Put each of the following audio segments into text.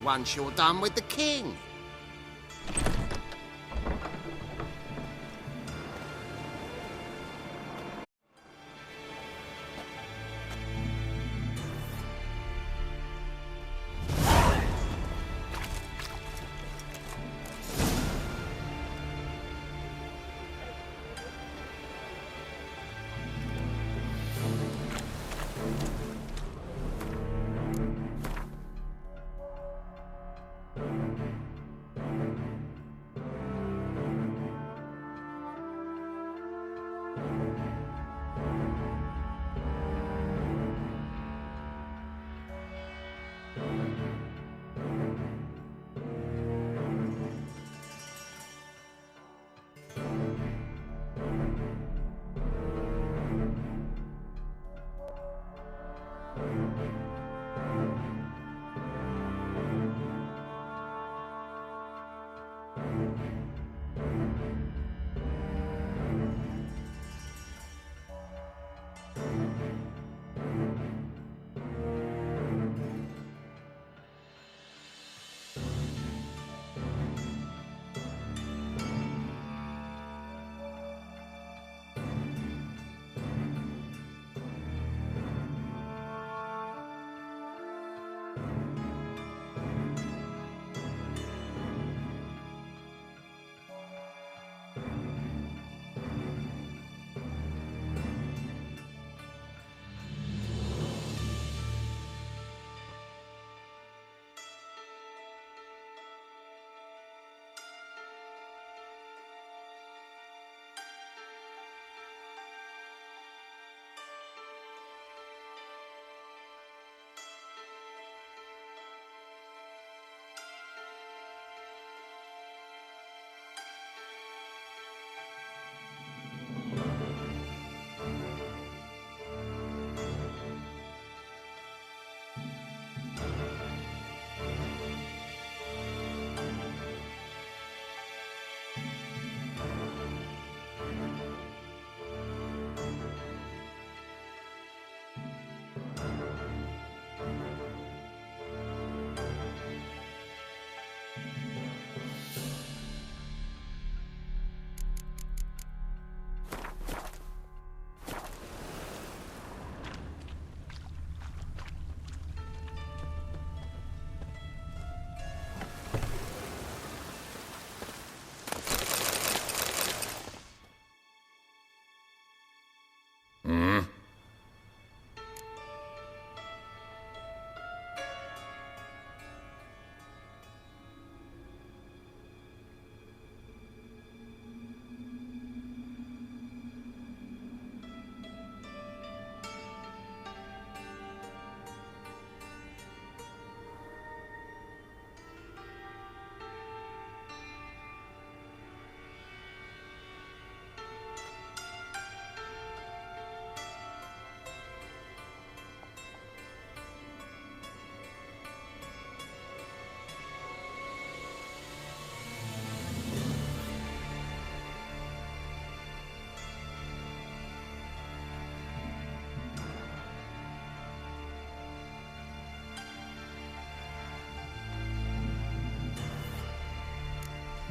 once you're done with the king.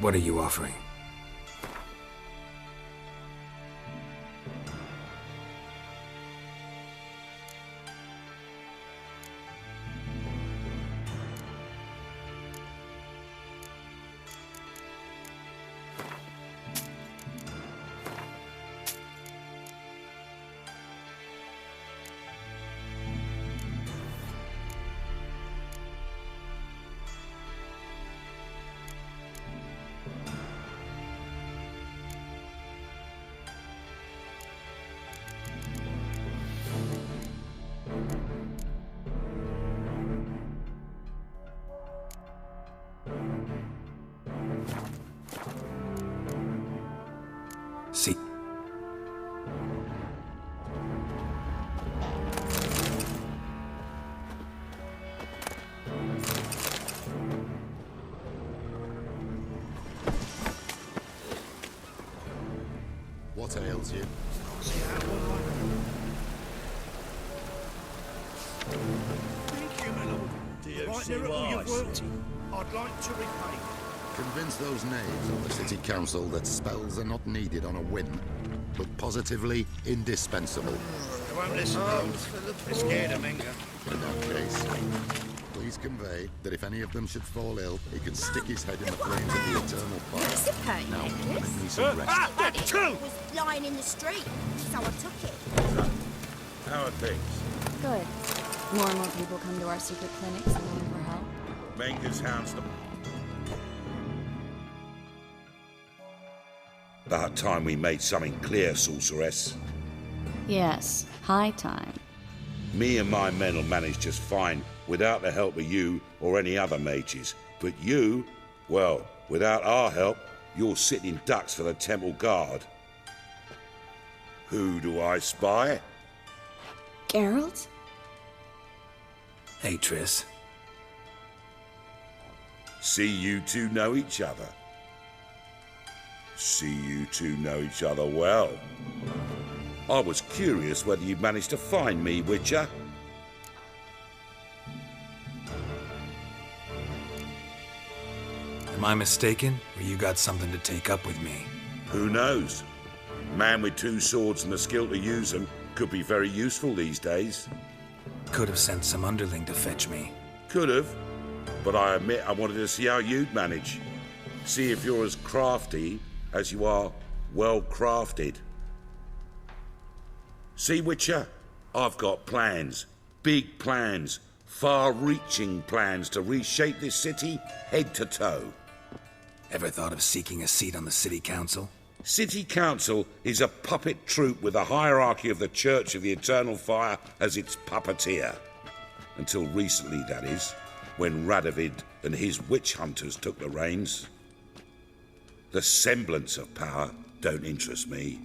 What are you offering? Sì. What ails you? Thank you, my lord. Do you see why, City? I'd like to repay. Convince those knaves on the city council that spells are not needed on a whim, but positively indispensable. They won't listen, though. They're scared of Menga. In that case, please convey that if any of them should fall ill, he can stick his head in the flames of the eternal fire. Now, give me some rest. It was lying in the street, so I took it. How are things? Good. More and more people come to our secret clinics looking for help. Menga's hounds them. About time we made something clear, sorceress. Yes, high time. Me and my men will manage just fine without the help of you or any other mages. But you, well, without our help, you're sitting ducks for the temple guard. Who do I spy? Geralt? Hey, Triss. See you two know each other. See you two know each other well. I was curious whether you'd managed to find me, Witcher. Am I mistaken, or you got something to take up with me? Who knows? Man with two swords and the skill to use them could be very useful these days. Could have sent some underling to fetch me. Could have, but I admit I wanted to see how you'd manage. See if you're as crafty as you are well-crafted. See, Witcher, I've got plans. Big plans. Far-reaching plans to reshape this city head to toe. Ever thought of seeking a seat on the city council? City Council is a puppet troupe with a hierarchy of the Church of the Eternal Fire as its puppeteer. Until recently, that is, when Radovid and his witch hunters took the reins. The semblance of power don't interest me.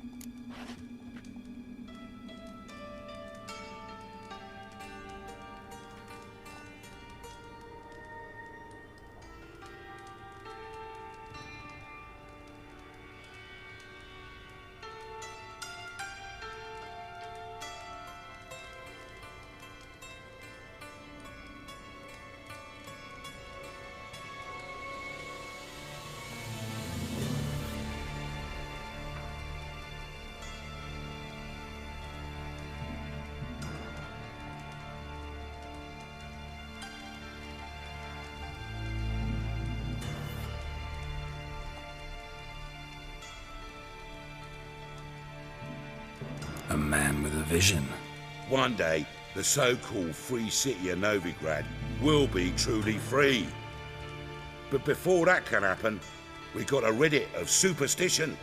A man with a vision. One day, the so-called free city of Novigrad will be truly free. But before that can happen, we got to rid it of superstition,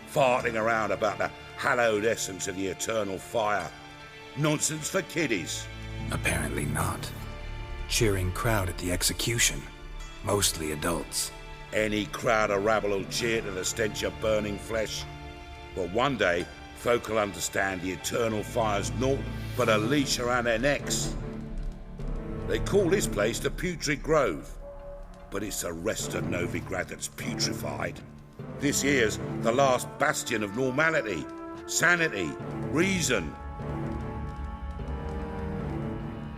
farting around about the hallowed essence of the eternal fire. Nonsense for kiddies. Apparently not. Cheering crowd at the execution. Mostly adults. Any crowd of rabble will cheer to the stench of burning flesh. But one day, folk will understand the eternal fire's naught but a leash around their necks. They call this place the Putrid Grove, but it's the rest of Novigrad that's putrefied. This here's the last bastion of normality, sanity, reason.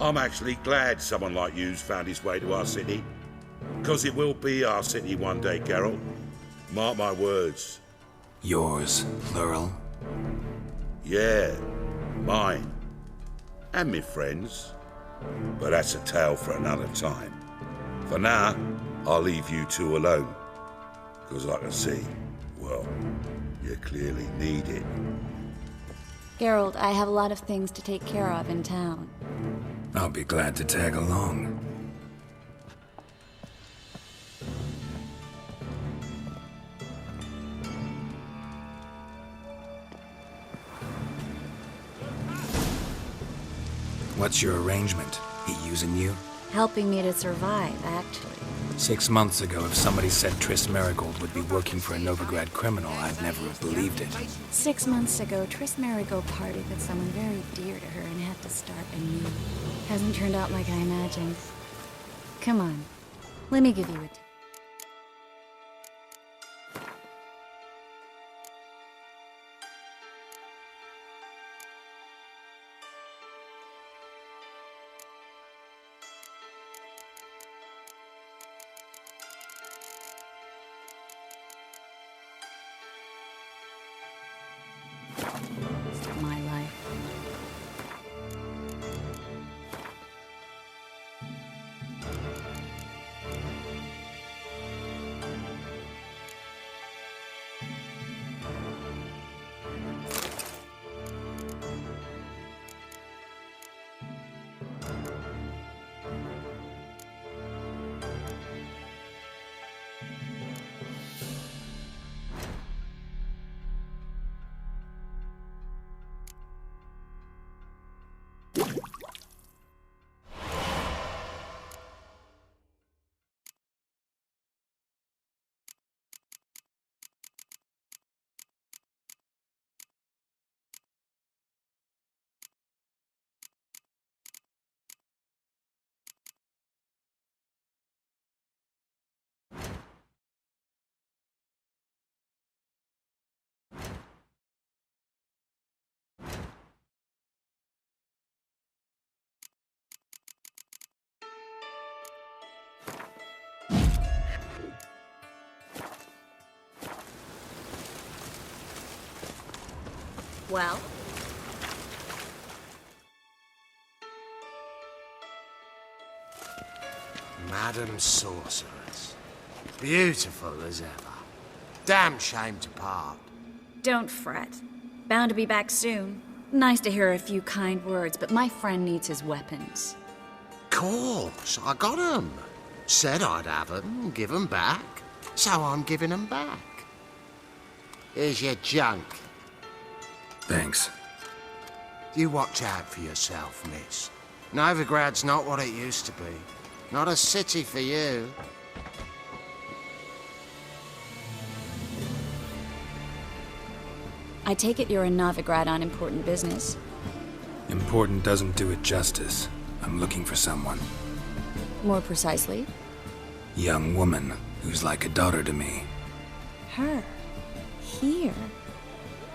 I'm actually glad someone like you's found his way to our city, because it will be our city one day, Geralt. Mark my words. Yours, plural. Yeah, mine. And me friends. But that's a tale for another time. For now, I'll leave you two alone. Because I can see, well, you clearly need it. Geralt, I have a lot of things to take care of in town. I'll be glad to tag along. What's your arrangement? He using you? Helping me to survive, actually. 6 months ago, if somebody said Triss Marigold would be working for a Novigrad criminal, I'd never have believed it. 6 months ago, Triss Marigold partied with someone very dear to her and had to start anew. Hasn't turned out like I imagined. Come on, let me give you a tip. Well? Madam Sorceress. Beautiful as ever. Damn shame to part. Don't fret. Bound to be back soon. Nice to hear a few kind words, but my friend needs his weapons. Course, I got 'em. Said I'd have 'em, give 'em back. So I'm giving 'em back. Here's your junk. Thanks. You watch out for yourself, miss. Novigrad's not what it used to be. Not a city for you. I take it you're in Novigrad on important business. Important doesn't do it justice. I'm looking for someone. More precisely? Young woman who's like a daughter to me. Her? Here?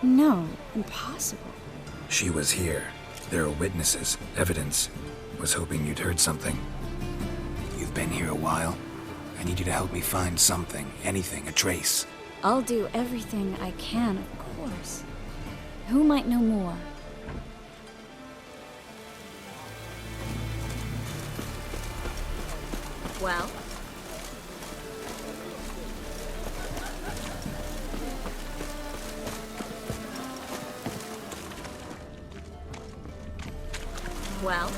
No, impossible. She was here. There are witnesses, evidence. Was hoping you'd heard something. You've been here a while. I need you to help me find something, anything, a trace. I'll do everything I can, of course. Who might know more? Well? Well?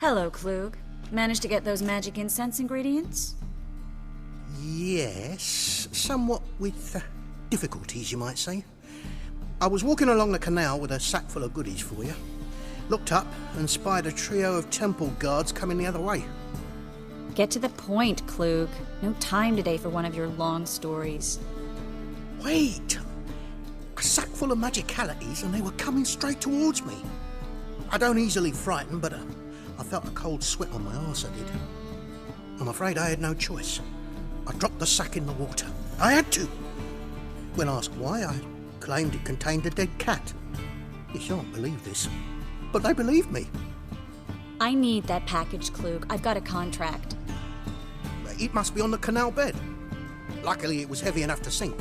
Hello, Klug. Managed to get those magic incense ingredients? Yes, somewhat with difficulties, you might say. I was walking along the canal with a sack full of goodies for you. Looked up and spied a trio of temple guards coming the other way. Get to the point, Klug. No time today for one of your long stories. Wait! A sack full of magicalities and they were coming straight towards me. I don't easily frighten, but I felt a cold sweat on my arse, I did. I'm afraid I had no choice. I dropped the sack in the water. I had to. When asked why, I claimed it contained a dead cat. You shan't believe this, but they believed me. I need that package, Klug. I've got a contract. It must be on the canal bed. Luckily, it was heavy enough to sink.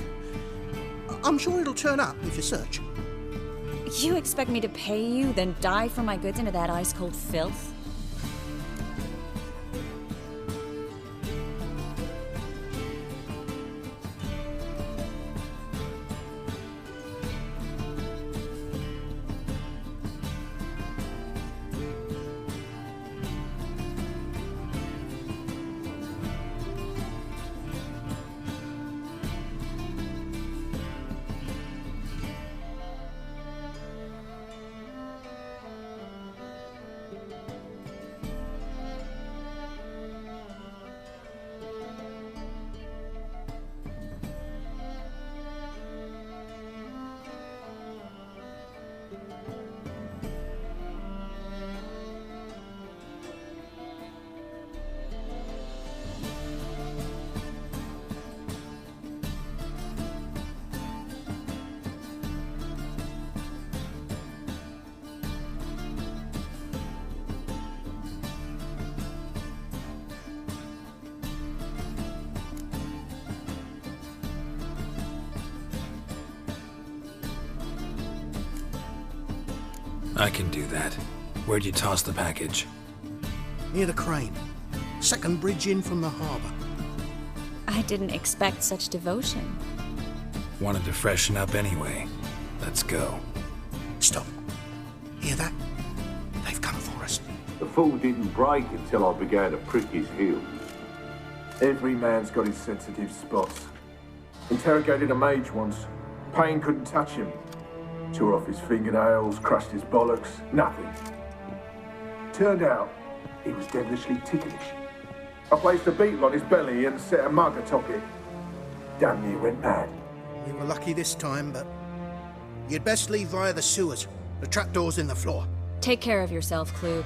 I'm sure it'll turn up if you search. You expect me to pay you, then dive for my goods into that ice-cold filth? I can do that. Where'd you toss the package? Near the crane. Second bridge in from the harbour. I didn't expect such devotion. Wanted to freshen up anyway. Let's go. Stop. Hear that? They've come for us. The fool didn't break until I began to prick his heels. Every man's got his sensitive spots. Interrogated a mage once. Pain couldn't touch him. Tore off his fingernails, crushed his bollocks, nothing. Turned out, he was devilishly ticklish. I placed a beetle on his belly and set a mug atop it. Damn near went mad. You were lucky this time, but you'd best leave via the sewers. The trapdoor's in the floor. Take care of yourself, Klug.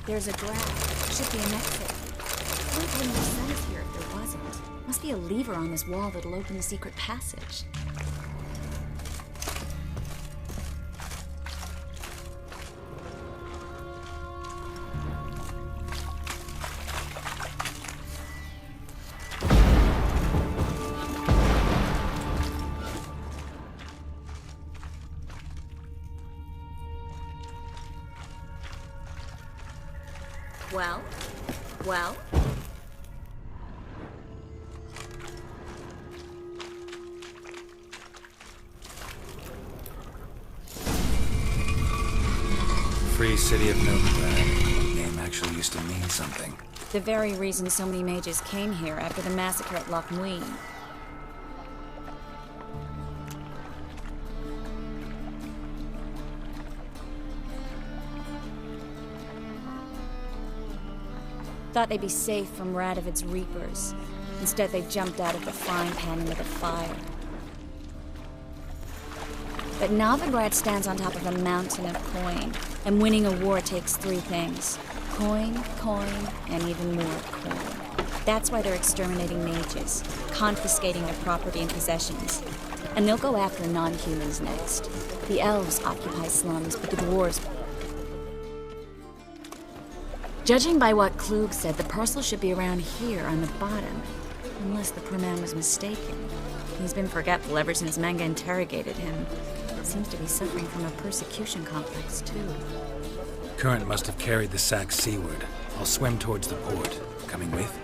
There's a grab. Should be an exit. It wouldn't make sense here if there wasn't. Must be a lever on this wall that'll open the secret passage. Well? Free City of Novigrad. Name actually used to mean something. The very reason so many mages came here after the massacre at Loch Muin. Thought they'd be safe from Radovid's reapers. Instead, they jumped out of the frying pan into the fire. But Novigrad stands on top of a mountain of coin, and winning a war takes three things. Coin, and even more coin. That's why they're exterminating mages, confiscating their property and possessions. And they'll go after non-humans next. The elves occupy slums, but the dwarves... Judging by what Klug said, the parcel should be around here on the bottom. Unless the poor man was mistaken. He's been forgetful ever since Manga interrogated him. Seems to be suffering from a persecution complex, too. Current must have carried the sack seaward. I'll swim towards the port. Coming with?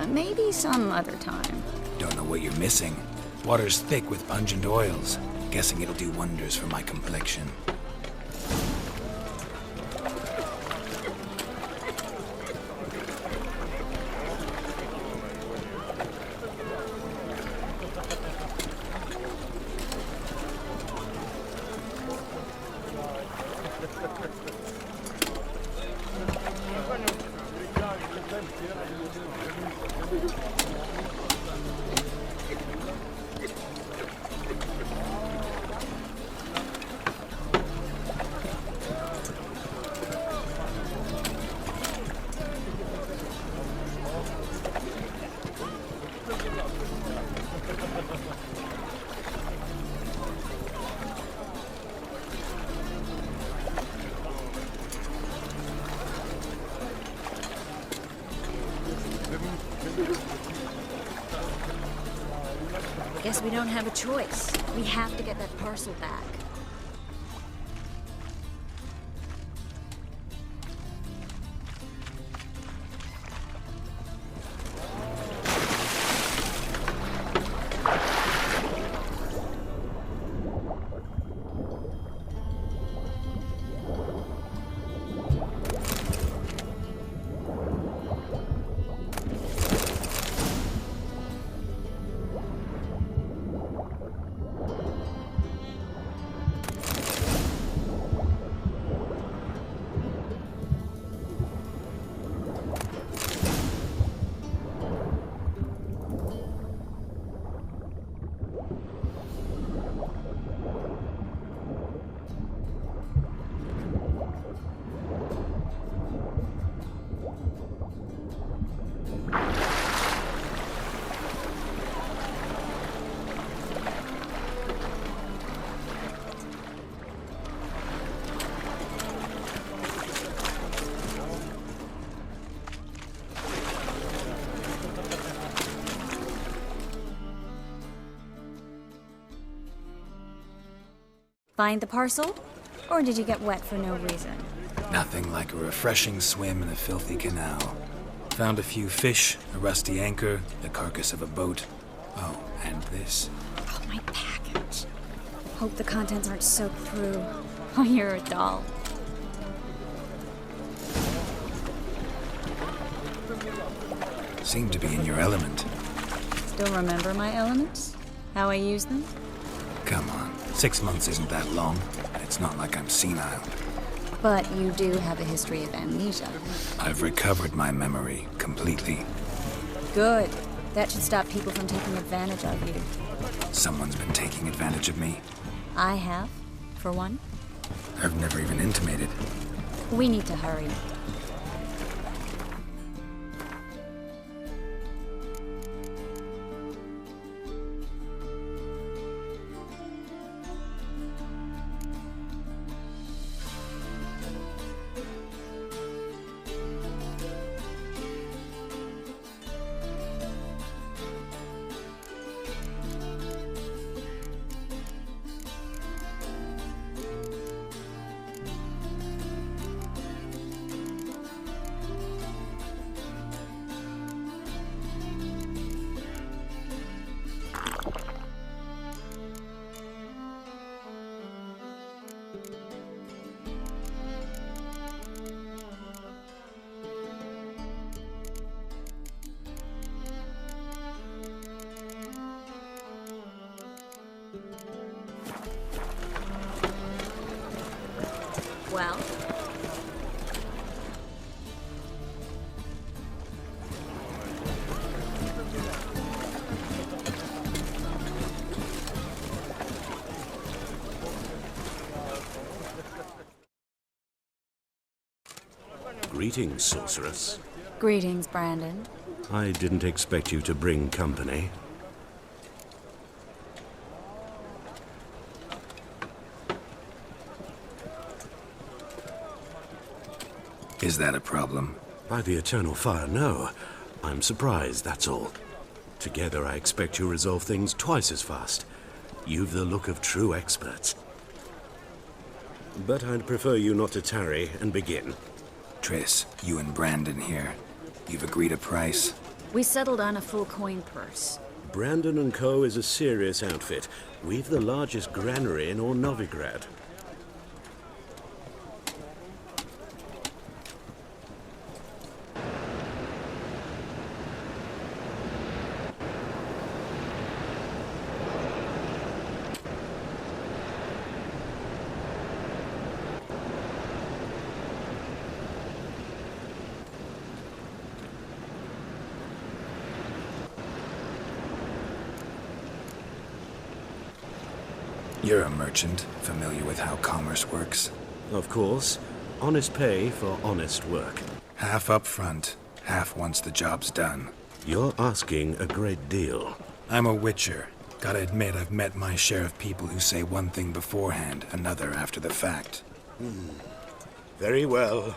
Maybe some other time. Don't know what you're missing. Water's thick with pungent oils. Guessing it'll do wonders for my complexion. Guess we don't have a choice. We have to get that parcel back. Find the parcel? Or did you get wet for no reason? Nothing like a refreshing swim in a filthy canal. Found a few fish, a rusty anchor, the carcass of a boat. Oh, and this. Oh, my package. Hope the contents aren't soaked through. Oh, you're a doll. Seem to be in your element. Still remember my elements? How I use them? Come on, 6 months isn't that long. It's not like I'm senile. But you do have a history of amnesia. I've recovered my memory completely. Good. That should stop people from taking advantage of you. Someone's been taking advantage of me. I have, for one. I've never even intimated. We need to hurry. Well? Greetings, sorceress. Greetings, Brandon. I didn't expect you to bring company. Is that a problem? By the eternal fire, no. I'm surprised, that's all. Together, I expect you resolve things twice as fast. You've the look of true experts. But I'd prefer you not to tarry and begin. Triss, you and Brandon here. You've agreed a price? We settled on a full coin purse. Brandon & Co. is a serious outfit. We've the largest granary in all Novigrad. You're a merchant, familiar with how commerce works? Of course. Honest pay for honest work. Half up front, half once the job's done. You're asking a great deal. I'm a witcher. Gotta admit, I've met my share of people who say one thing beforehand, another after the fact. Very well.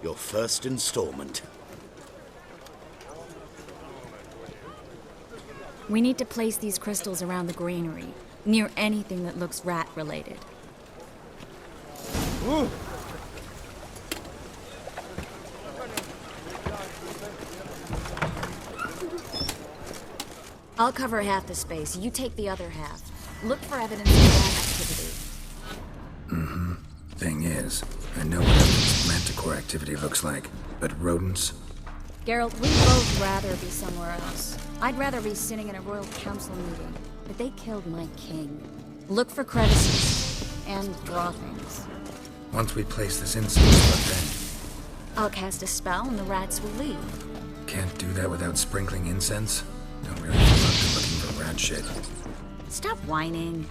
Your first installment. We need to place these crystals around the granary, near anything that looks rat-related. I'll cover half the space. You take the other half. Look for evidence of rat activity. Thing is, I know what evidence manticore activity looks like, but rodents? Geralt, we'd both rather be somewhere else. I'd rather be sitting in a royal council meeting, but they killed my king. Look for crevices and draw things. Once we place this incense, what then? I'll cast a spell and the rats will leave. Can't do that without sprinkling incense? Don't really feel like I'm looking for rat shit. Stop whining.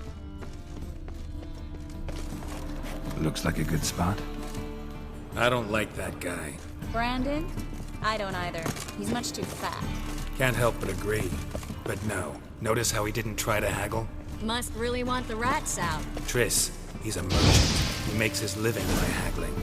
Looks like a good spot. I don't like that guy. Brandon? I don't either. He's much too fat. Can't help but agree. But no. Notice how he didn't try to haggle? Must really want the rats out. Triss, he's a merchant. He makes his living by haggling.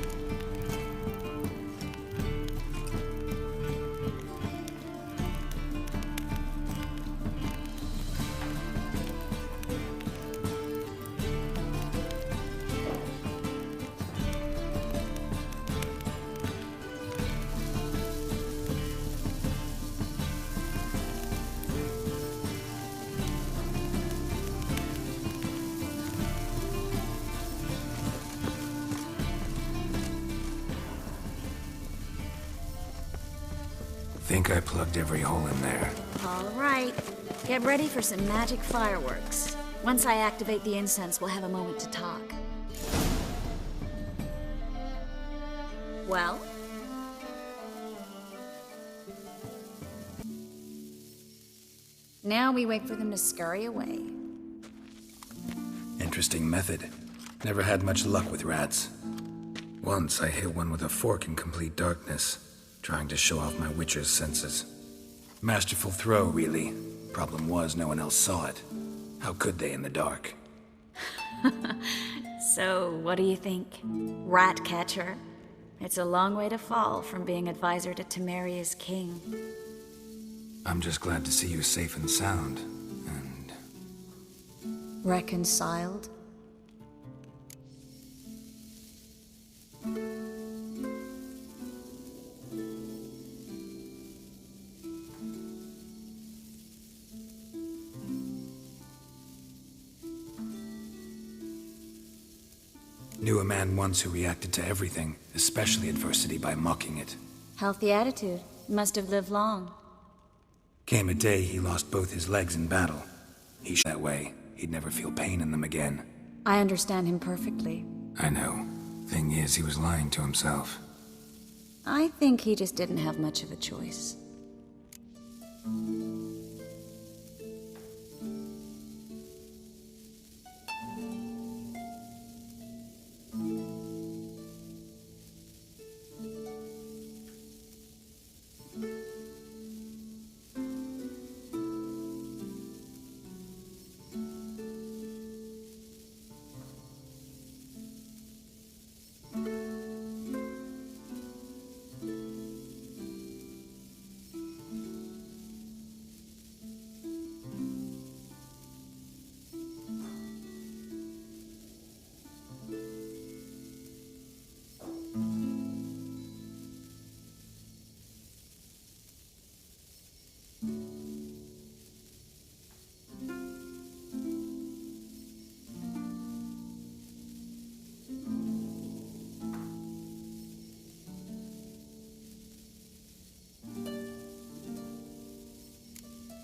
think I plugged every hole in there. All right. Get ready for some magic fireworks. Once I activate the incense, we'll have a moment to talk. Well? Now we wait for them to scurry away. Interesting method. Never had much luck with rats. Once I hit one with a fork in complete darkness, trying to show off my witcher's senses. Masterful throw, really. Problem was, no one else saw it. How could they in the dark? So, what do you think? Rat catcher? It's a long way to fall from being advisor to Temeria's king. I'm just glad to see you safe and sound, and... Reconciled? Knew a man once who reacted to everything, especially adversity, by mocking it. Healthy attitude. Must have lived long. Came a day he lost both his legs in battle. That way, he'd never feel pain in them again. I understand him perfectly. I know. Thing is, he was lying to himself. I think he just didn't have much of a choice.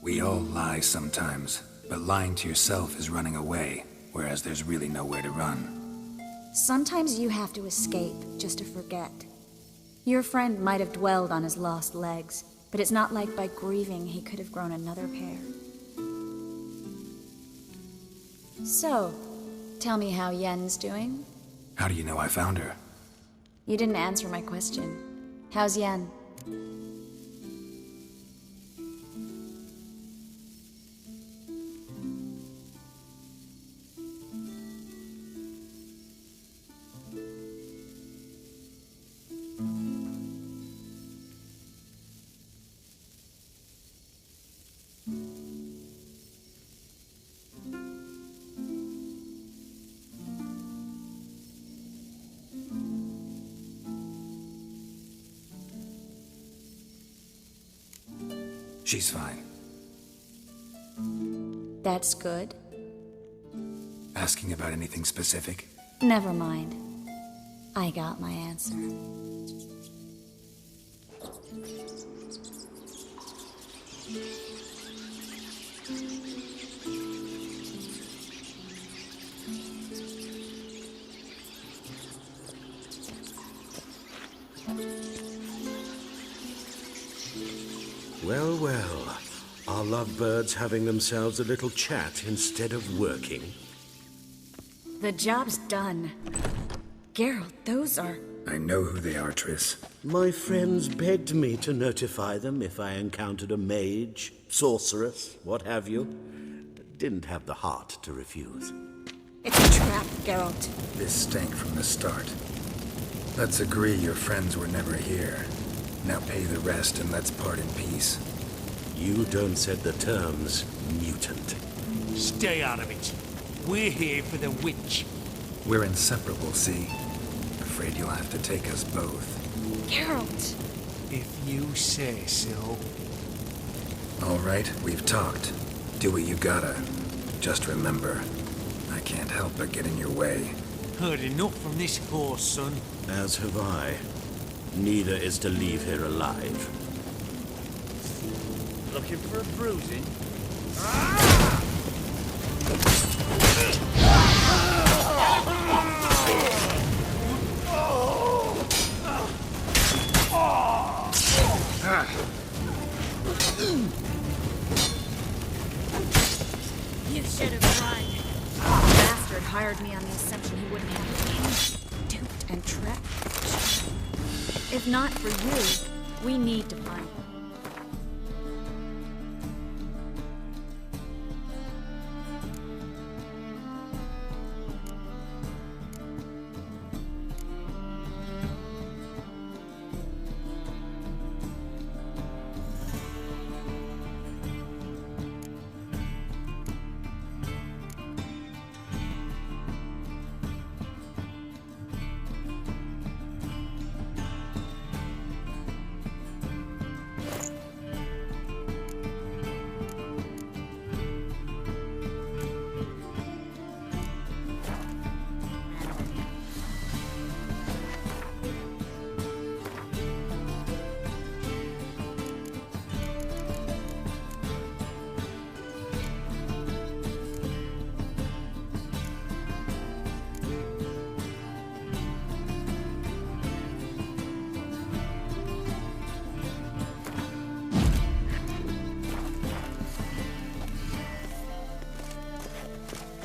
We all lie sometimes, but lying to yourself is running away, whereas there's really nowhere to run. Sometimes you have to escape just to forget. Your friend might have dwelled on his lost legs, but it's not like by grieving he could have grown another pair. So, tell me how Yen's doing? How do you know I found her? You didn't answer my question. How's Yen? She's fine. That's good. Asking about anything specific? Never mind. I got my answer. Well, well. Are lovebirds having themselves a little chat instead of working? The job's done. Geralt, those are... I know who they are, Triss. My friends begged me to notify them if I encountered a mage, sorceress, what have you. Didn't have the heart to refuse. It's a trap, Geralt. This stank from the start. Let's agree your friends were never here. Now pay the rest and let's part in peace. You don't set the terms, mutant. Stay out of it. We're here for the witch. We're inseparable, see? Afraid you'll have to take us both. Geralt! If you say so. All right, we've talked. Do what you gotta. Just remember, I can't help but get in your way. Heard enough from this horse, son. As have I. Neither is to leave here alive. Looking for a bruising? You should have run. The bastard hired me on the assumption he wouldn't have me. Duped and trapped. If not for you, we need to find him.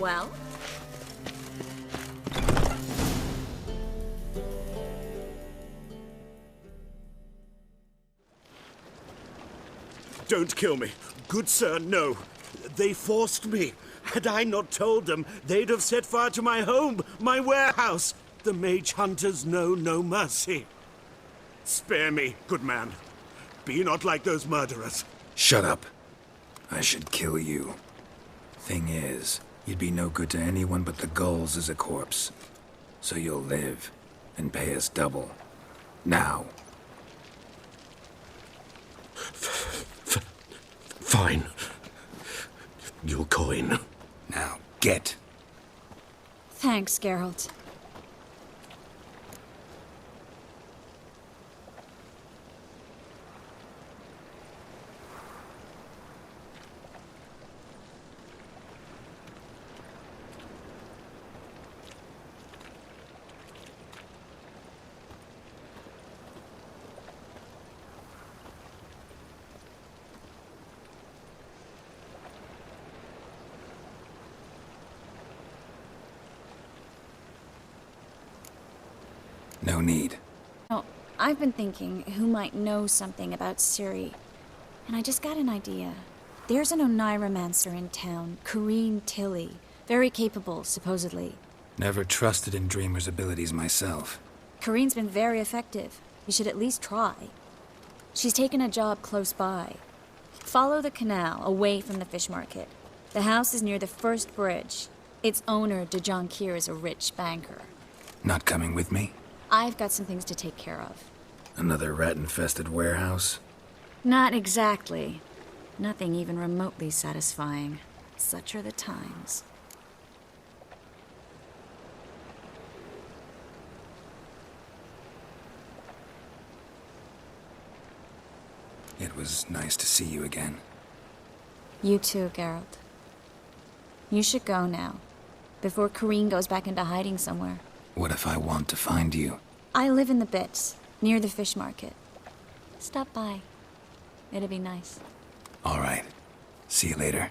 Well? Don't kill me. Good sir, no. They forced me. Had I not told them, they'd have set fire to my home, my warehouse. The mage hunters know no mercy. Spare me, good man. Be not like those murderers. Shut up. I should kill you. Thing is, you'd be no good to anyone but the gulls as a corpse. So you'll live and pay us double. Now. Fine. Your coin. Now, get. Thanks, Geralt. No need. Oh, I've been thinking who might know something about CIRI, and I just got an idea. There's an Oneiromancer in town, Corrine Tilly. Very capable, supposedly. Never trusted in Dreamer's abilities myself. Corrine's been very effective. You should at least try. She's taken a job close by. Follow the canal, away from the fish market. The house is near the first bridge. Its owner, De Jonquier, is a rich banker. Not coming with me? I've got some things to take care of. Another rat-infested warehouse? Not exactly. Nothing even remotely satisfying. Such are the times. It was nice to see you again. You too, Geralt. You should go now, before Corrine goes back into hiding somewhere. What if I want to find you? I live in the Bits, near the fish market. Stop by. It'd be nice. All right. See you later.